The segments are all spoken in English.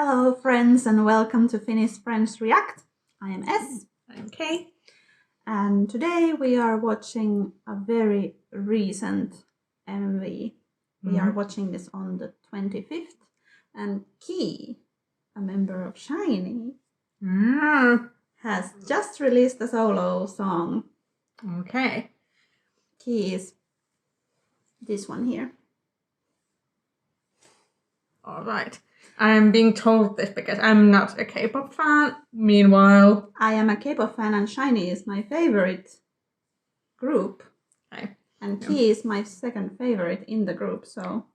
Hello friends and welcome to Finnish Friends React. I am S. I'm Kay. And today we are watching a very recent MV. We are watching this on the 25th and Key, a member of SHINee, has just released a solo song. Okay. Key is this one here. Alright. I'm being told this because I'm not a K-pop fan. Meanwhile, I am a K-pop fan and SHINee is my favorite group. okay. And Key is my second favorite in the group, so...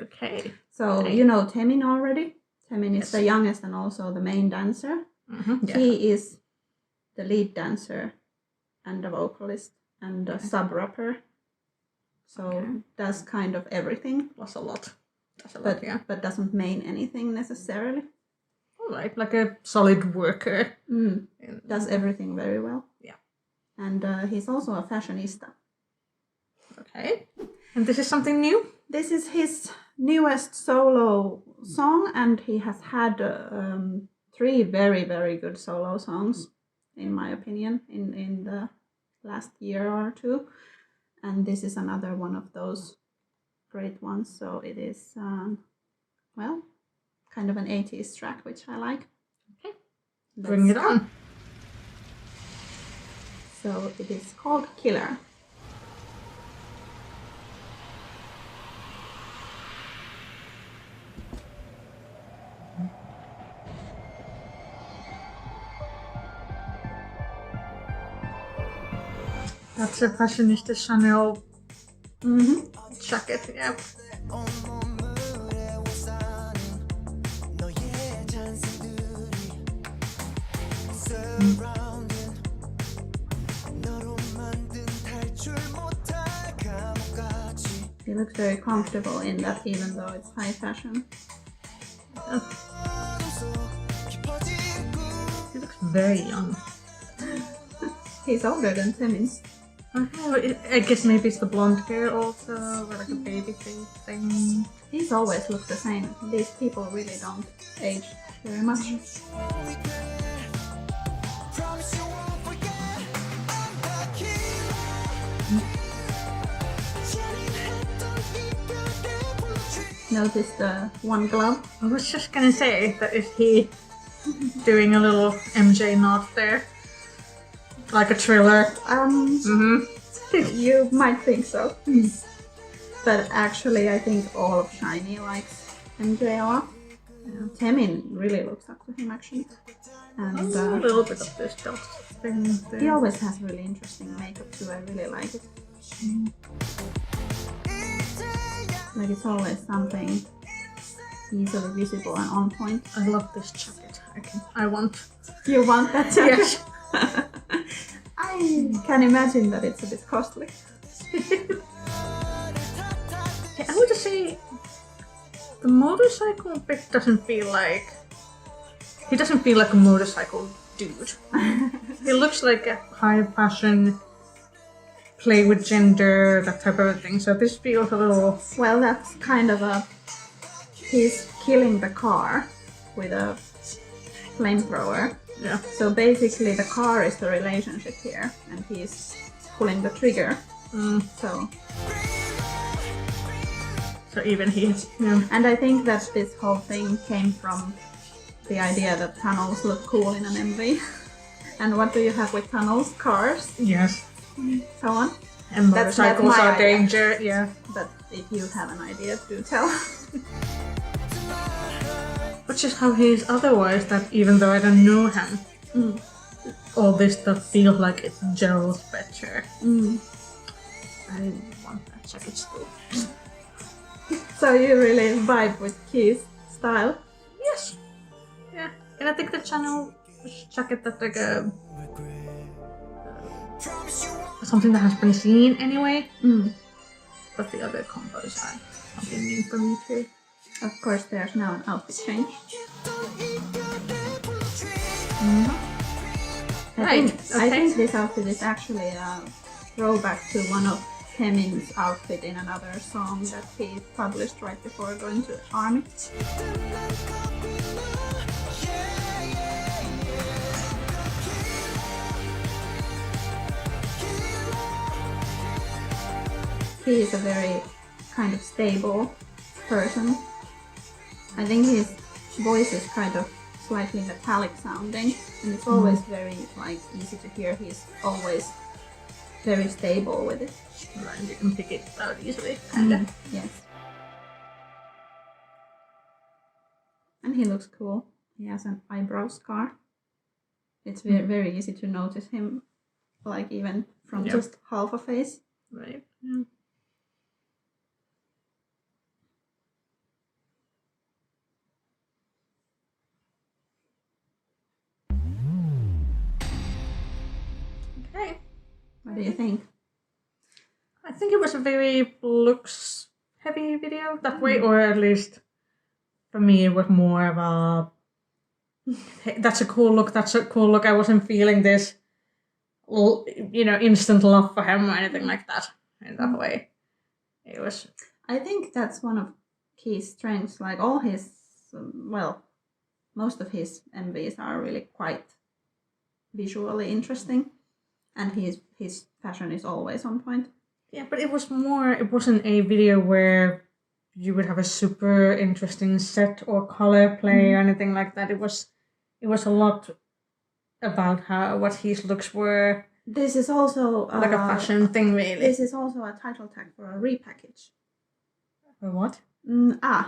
Okay. So, you know Taemin already? Taemin is the youngest and also the main dancer. Key is the lead dancer and the vocalist and the sub-rapper. So, does kind of everything. That's a lot. But doesn't mean anything necessarily. Alright, like a solid worker. Does everything very well. Yeah. And he's also a fashionista. Okay. And this is something new? This is his newest solo song, and he has had 3 very, very good solo songs, in my opinion, in the last year or two. And this is another one of those great ones. So it is, well, kind of an 80s track, which I like. Okay. Bring it on. So it is called Killer. That's a fashionista Chanel jacket, yeah. He looks very comfortable in that, even though it's high fashion. He looks very young. He's older than Taemin. I guess maybe it's the blonde hair also, or like a baby face thing. He's always looked the same. These people really don't age very much. Notice the one glove? I was just gonna say that is he doing a little MJ nod there? Like a Thriller? You might think so. But actually I think all of SHINee likes MJ a lot. Taemin really looks up to him actually. And a little bit of this dot thing there. He always has really interesting makeup too, I really like it. Like it's always something easily visible and on point. I love this jacket. I want. You want that jacket? Yes. I can imagine that it's a bit costly. I would say the motorcycle bit doesn't feel like... He doesn't feel like a motorcycle dude. He looks like a high fashion, play with gender, that type of thing. So this feels a little... Well, that's kind of a... He's killing the car with a flamethrower. Yeah. So basically the car is the relationship here, and he's pulling the trigger. So even he... Yeah. And I think that this whole thing came from the idea that tunnels look cool in an MV. And what do you have with tunnels? Cars? Yes. So on. And motorcycles are danger, yeah. But if you have an idea, do tell. Which is how he is otherwise, that even though I don't know him, all this stuff feels like it gels better. I want that jacket still. So you really vibe with Key's style? Yes. Yeah. And I think the Chanel jacket that's like a... something that has been seen anyway. But the other combos are something new for me too. Of course, there's now an outfit change. I think this outfit is actually a throwback to one of Taemin's outfit in another song that he published right before going to the army. he is a very kind of stable person. I think his voice is kind of slightly metallic sounding, and it's always very like easy to hear. He's always very stable with it. Right, you can pick it out easily, kinda. Yes. And he looks cool. He has an eyebrow scar. It's very, very easy to notice him, like even from just half a face. Right. Yeah. Okay. What do you think? I think it was a very looks heavy video that way, or at least for me it was more of a hey, that's a cool look, that's a cool look. I wasn't feeling this instant love for him or anything like that in that way. It was I think that's one of Key's strengths. Like all his, most of his MVs are really quite visually interesting, and his fashion is always on point. yeah, but it wasn't a video where you would have a super interesting set or color play or anything like that. It was a lot about what his looks were. This is also like a fashion thing, really. This is also a title tag for a repackage. For what?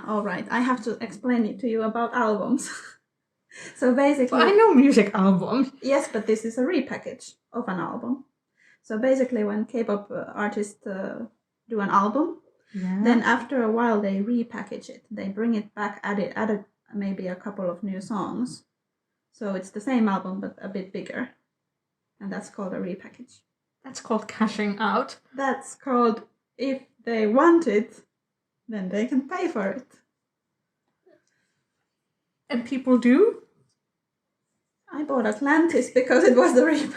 All right. I have to explain it to you about albums. So basically, Well, I know music albums. Yes, but this is a repackage of an album. So basically, when K-pop artists do an album, then after a while they repackage it. They bring it back, added maybe a couple of new songs. So it's the same album but a bit bigger, and that's called a repackage. That's called cashing out. That's called, if they want it, then they can pay for it. And people do? I bought Atlantis because it was the repackage.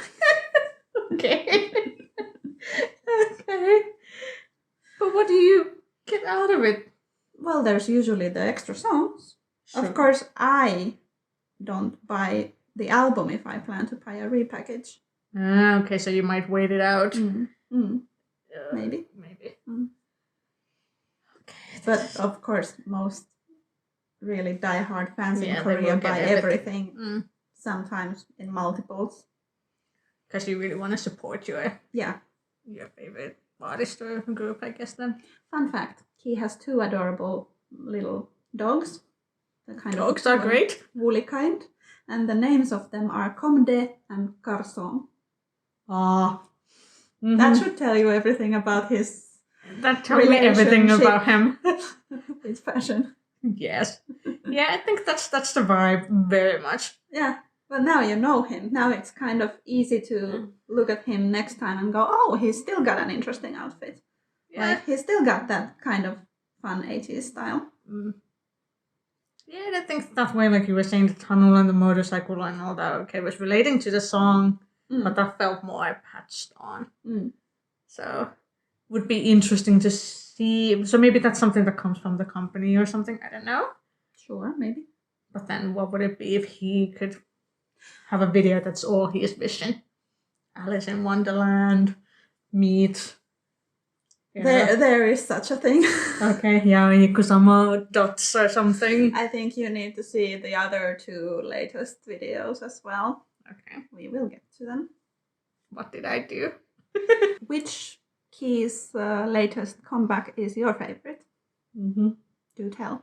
Okay. Okay. But what do you get out of it? Well, there's usually the extra songs. Sure. Of course, I don't buy the album if I plan to buy a repackage. Okay, so you might wait it out. Maybe. Maybe. Okay, but of course, most really die-hard fans in they Korea will get buy everything, sometimes in multiples. Because you really want to support your favorite artist or group, I guess, then. Fun fact, he has 2 adorable little dogs. The kind Dogs of are great. Woolly kind. And the names of them are Comde and Garçon. That should tell you everything about his That tells me everything relationship. about him. His fashion. Yes. Yeah, I think that's the vibe very much. Yeah. But now you know him. Now it's kind of easy to look at him next time and go, oh, he's still got an interesting outfit. Yeah. Like, he's still got that kind of fun 80s style. Yeah, I think that way, like you were saying, the tunnel and the motorcycle and all that, okay, was relating to the song, but that felt more patched on. So, would be interesting to see. So maybe that's something that comes from the company or something, I don't know. Sure, maybe. But then what would it be if he could have a video that's all his vision? Alice in Wonderland, meet... There is such a thing. Okay, yeah, Kusama dots or something. I think you need to see the other 2 latest videos as well. Okay. We will get to them. What did I do? Which Key's latest comeback is your favorite? Do tell.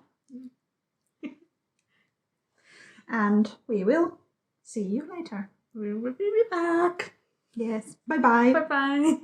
And we will see you later. We will be back. Yes. Bye-bye. Bye-bye.